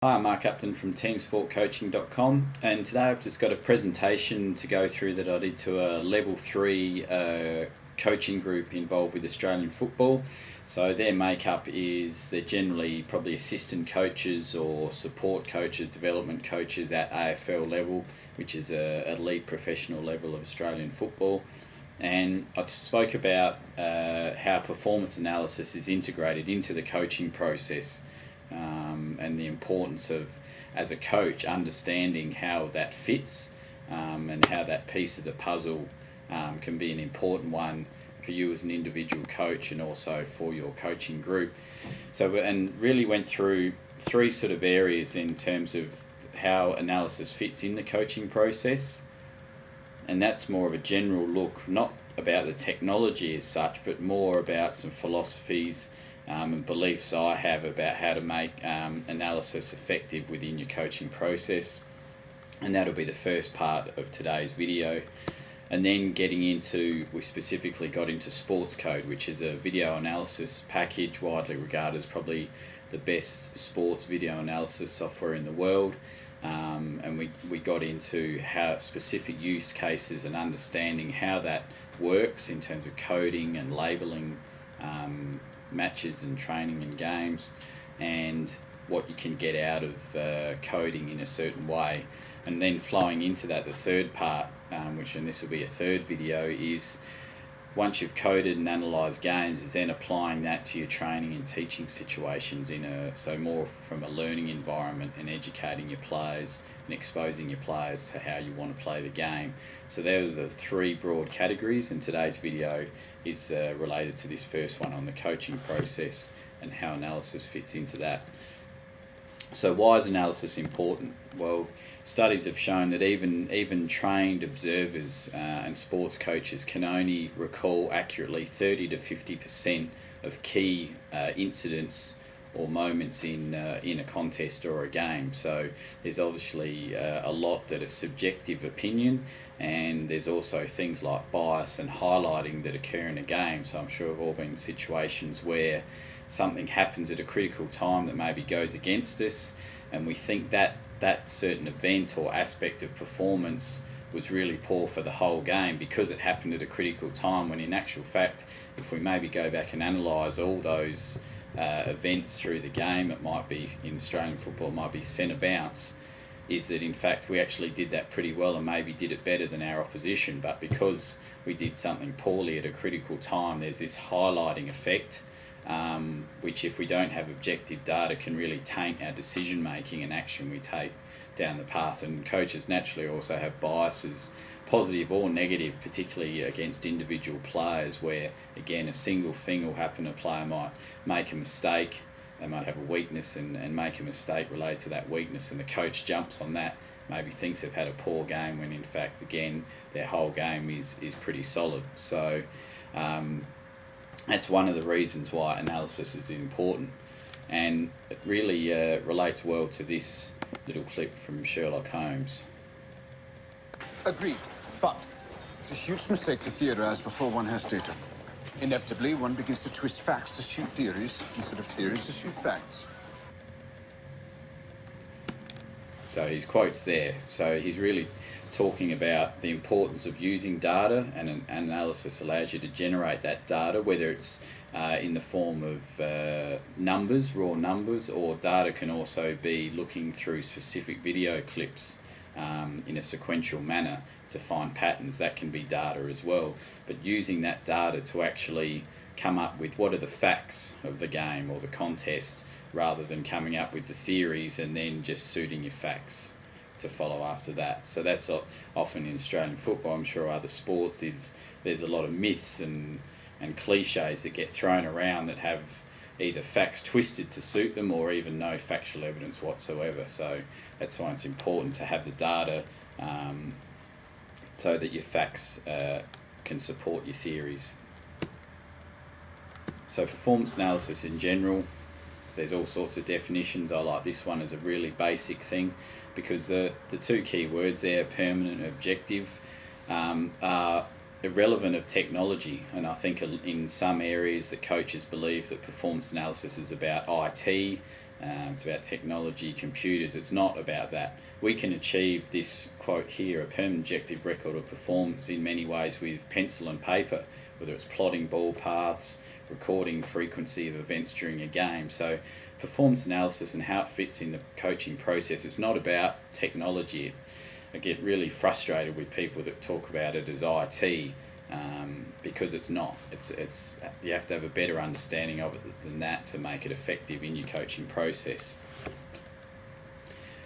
Hi, I'm Mark Upton from teamsportcoaching.com, and today I've just got a presentation to go through that I did to a level 3 coaching group involved with Australian football. So their makeup is they're generally probably assistant coaches or support coaches, development coaches at AFL level, which is a elite professional level of Australian football. And I spoke about how performance analysis is integrated into the coaching process. And the importance of, as a coach, understanding how that fits and how that piece of the puzzle can be an important one for you as an individual coach and also for your coaching group. So, and really went through three sort of areas in terms of how analysis fits in the coaching process. And that's more of a general look, not about the technology as such, but more about some philosophies and beliefs I have about how to make analysis effective within your coaching process. And that'll be the first part of today's video. And then we specifically got into Sports Code, which is a video analysis package widely regarded as probably the best sports video analysis software in the world. And we got into how specific use cases and understanding how that works in terms of coding and labelling matches and training and games, and what you can get out of coding in a certain way. And then flowing into that, the third part, and this will be a third video, is once you've coded and analysed games, is then applying that to your training and teaching situations so more from a learning environment and educating your players and exposing your players to how you want to play the game. So those are the three broad categories, and today's video is related to this first one on the coaching process and how analysis fits into that. So why is analysis important? Well, studies have shown that even trained observers and sports coaches can only recall accurately 30 to 50% of key incidents or moments in a contest or a game. So there's obviously a lot that are subjective opinion, and there's also things like bias and highlighting that occur in a game. So I'm sure we've all been in situations where something happens at a critical time that maybe goes against us, and we think that certain event or aspect of performance was really poor for the whole game because it happened at a critical time, when in actual fact, if we maybe go back and analyse all those events through the game, it might be, in Australian football, it might be centre bounce, is that in fact we actually did that pretty well and maybe did it better than our opposition, but because we did something poorly at a critical time, there's this highlighting effect, which, if we don't have objective data, can really taint our decision making and action we take down the path. And coaches naturally also have biases, positive or negative, particularly against individual players, where again a single thing will happen. A player might make a mistake, they might have a weakness and make a mistake related to that weakness, and the coach jumps on that, maybe thinks they've had a poor game, when in fact again their whole game is pretty solid. So that's one of the reasons why analysis is important, and it really relates well to this little clip from Sherlock Holmes. Agreed, but it's a huge mistake to theorise before one has data. Inevitably, one begins to twist facts to suit theories instead of theories to suit facts. So his quote's there. So he's really talking about the importance of using data, and an analysis allows you to generate that data, whether it's in the form of numbers, raw numbers, or data can also be looking through specific video clips in a sequential manner to find patterns. That can be data as well, but using that data to actually come up with what are the facts of the game or the contest, rather than coming up with the theories and then just suiting your facts to follow after that. So that's often in Australian football, I'm sure other sports, there's a lot of myths and cliches that get thrown around that have either facts twisted to suit them or even no factual evidence whatsoever. So that's why it's important to have the data so that your facts can support your theories. So performance analysis in general, there's all sorts of definitions. I like this one as a really basic thing, because the two key words there, permanent and objective, are irrelevant of technology. And I think in some areas that coaches believe that performance analysis is about IT It's about technology, computers. It's not about that. We can achieve this quote here, a permanent objective record of performance, in many ways with pencil and paper, whether it's plotting ball paths, recording frequency of events during a game. So performance analysis and how it fits in the coaching process, it's not about technology. I get really frustrated with people that talk about it as IT, because it's not. It's you have to have a better understanding of it than that to make it effective in your coaching process.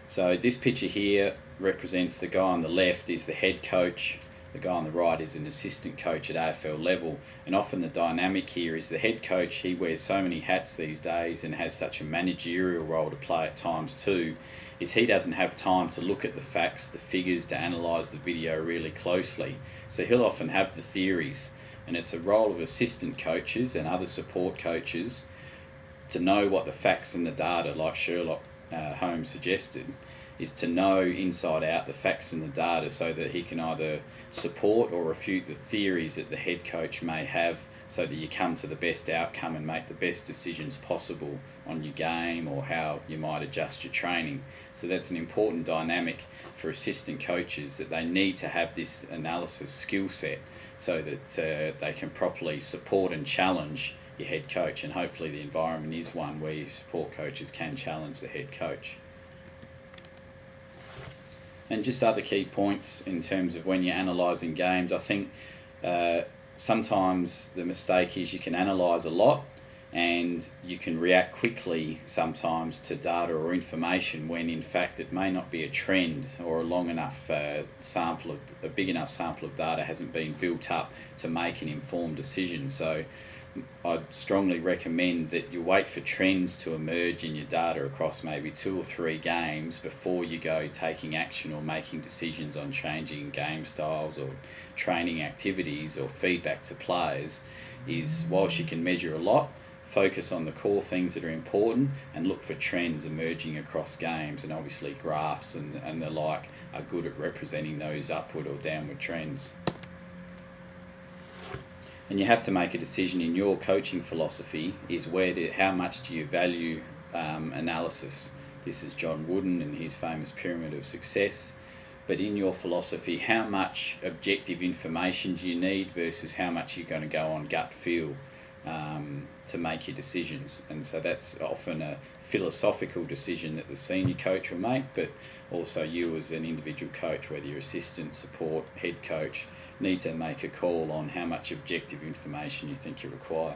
So this picture here represents the guy on the left is the head coach, the guy on the right is an assistant coach at AFL level, and often the dynamic here is the head coach, he wears so many hats these days and has such a managerial role to play at times too, is he doesn't have time to look at the facts, the figures, to analyse the video really closely. So he'll often have the theories, and it's a role of assistant coaches and other support coaches to know what the facts and the data, like Sherlock Holmes suggested, is to know inside out the facts and the data so that he can either support or refute the theories that the head coach may have, so that you come to the best outcome and make the best decisions possible on your game or how you might adjust your training. So that's an important dynamic for assistant coaches, that they need to have this analysis skill set so that they can properly support and challenge your head coach, and hopefully the environment is one where your support coaches can challenge the head coach. And just other key points in terms of when you're analysing games, I think sometimes the mistake is you can analyse a lot and you can react quickly sometimes to data or information when in fact it may not be a trend, or a long enough sample of a big enough sample of data hasn't been built up to make an informed decision. So I'd strongly recommend that you wait for trends to emerge in your data across maybe 2 or 3 games before you go taking action or making decisions on changing game styles or training activities or feedback to players. Is whilst you can measure a lot, focus on the core things that are important and look for trends emerging across games, and obviously graphs and the like are good at representing those upward or downward trends. And you have to make a decision in your coaching philosophy, is how much do you value analysis. This is John Wooden and his famous pyramid of success. But in your philosophy, how much objective information do you need versus how much you're going to go on gut feel to make your decisions. And so that's often a philosophical decision that the senior coach will make, but also you as an individual coach, whether you're assistant, support, head coach, need to make a call on how much objective information you think you require.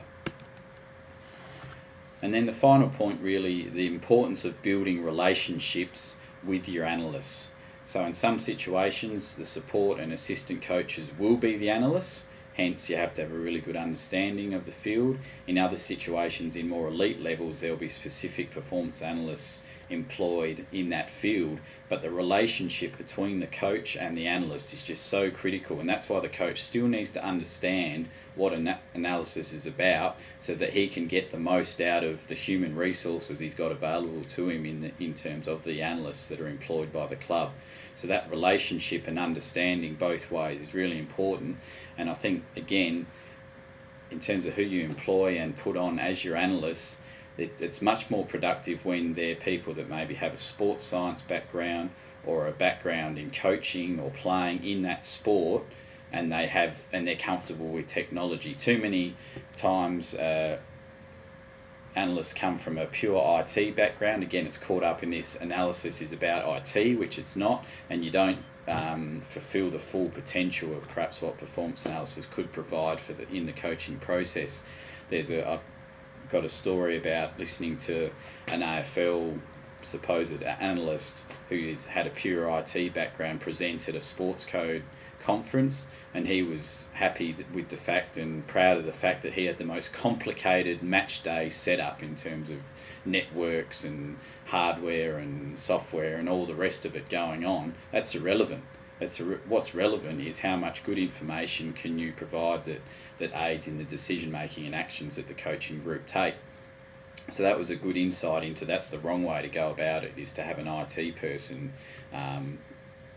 And then the final point, really, the importance of building relationships with your analysts. So in some situations, the support and assistant coaches will be the analysts, hence you have to have a really good understanding of the field. In other situations, in more elite levels, there will be specific performance analysts employed in that field, but the relationship between the coach and the analyst is just so critical, and that's why the coach still needs to understand what analysis is about, so that he can get the most out of the human resources he's got available to him in terms of the analysts that are employed by the club. So that relationship and understanding both ways is really important. And I think, again, in terms of who you employ and put on as your analysts, it's much more productive when they're people that maybe have a sports science background or a background in coaching or playing in that sport, and they're comfortable with technology. Too many times analysts come from a pure IT background. Again, it's caught up in this analysis is about IT, which it's not, and you don't fulfill the full potential of perhaps what performance analysis could provide in the coaching process. I've got a story about listening to an AFL supposed analyst who had a pure IT background present at a sports code conference, and he was happy with the fact and proud of the fact that he had the most complicated match day setup in terms of networks and hardware and software and all the rest of it going on. That's irrelevant. What's relevant is how much good information can you provide that aids in the decision making and actions that the coaching group take. So that was a good insight into that's the wrong way to go about it, is to have an IT person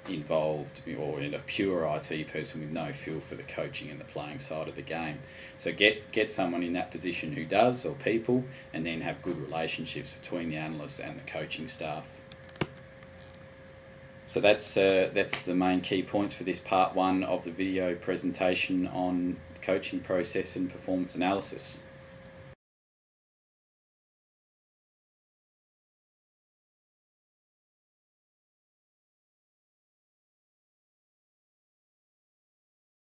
involved or in a pure IT person with no feel for the coaching and the playing side of the game. So get someone in that position who does, or people, and then have good relationships between the analysts and the coaching staff. So that's the main key points for this part 1 of the video presentation on the coaching process and performance analysis.